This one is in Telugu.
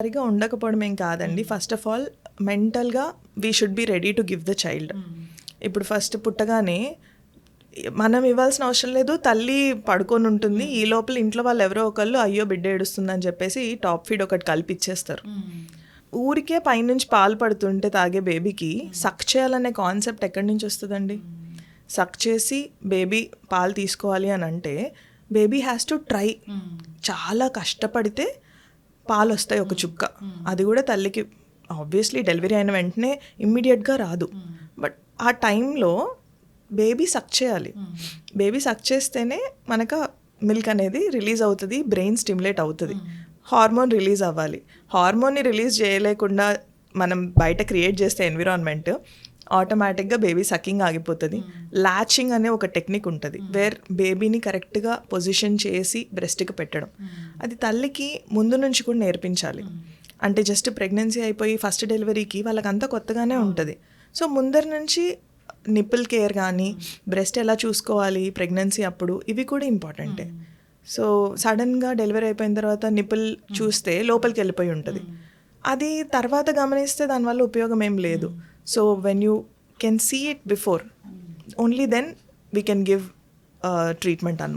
సరిగా ఉండకపోవడం ఏం కాదండి. ఫస్ట్ ఆఫ్ ఆల్ మెంటల్గా we should be ready to give the child. ఇప్పుడు ఫస్ట్ పుట్టగానే మనం ఇవ్వాల్సిన అవసరం లేదు, తల్లి పడుకొని ఉంటుంది, ఈ లోపల ఇంట్లో వాళ్ళు ఎవరో ఒకళ్ళు అయ్యో బిడ్డ ఏడుస్తుందని చెప్పేసి టాప్ ఫీడ్ ఒకటి కల్పిచ్చేస్తారు. ఊరికే పైనుంచి పాలు పడుతుంటే తాగే బేబీకి సక్ చేయాలనే కాన్సెప్ట్ ఎక్కడి నుంచి వస్తుందండి? సక్ చేసి బేబీ పాలు తీసుకోవాలి అని అంటే బేబీ హ్యాస్ టు ట్రై, చాలా కష్టపడితే పాలు వస్తాయి ఒక చుక్క. అది కూడా తల్లికి ఆబ్వియస్లీ డెలివరీ అయిన వెంటనే ఇమ్మీడియట్గా రాదు, బట్ ఆ టైంలో బేబీ సక్ చేయాలి. బేబీ సక్ చేస్తేనే మనకు మిల్క్ అనేది రిలీజ్ అవుతుంది, బ్రెయిన్ స్టిమ్యులేట్ అవుతుంది, హార్మోన్ రిలీజ్ అవ్వాలి. హార్మోన్ని రిలీజ్ చేయలేకుండా మనం బయట క్రియేట్ చేస్తే ఎన్విరాన్మెంట్ ఆటోమేటిక్గా బేబీ సకింగ్ ఆగిపోతుంది. లాచింగ్ అనే ఒక టెక్నిక్ ఉంటుంది, వేర్ బేబీని కరెక్ట్గా పొజిషన్ చేసి బ్రెస్ట్కి పెట్టడం. అది తల్లికి ముందు నుంచి కూడా నేర్పించాలి. అంటే జస్ట్ ప్రెగ్నెన్సీ అయిపోయి ఫస్ట్ డెలివరీకి వాళ్ళకంతా కొత్తగానే ఉంటుంది. సో ముందర నుంచి నిప్పుల్ కేర్ కానీ, బ్రెస్ట్ ఎలా చూసుకోవాలి ప్రెగ్నెన్సీ అప్పుడు, ఇవి కూడా ఇంపార్టెంటే. సో సడన్గా డెలివరీ అయిపోయిన తర్వాత నిప్పుల్ చూస్తే లోపలికి వెళ్ళిపోయి ఉంటుంది, అది తర్వాత గమనిస్తే దానివల్ల ఉపయోగం ఏం లేదు. So when you can see it before, only then we can give treatment అన్నమాట.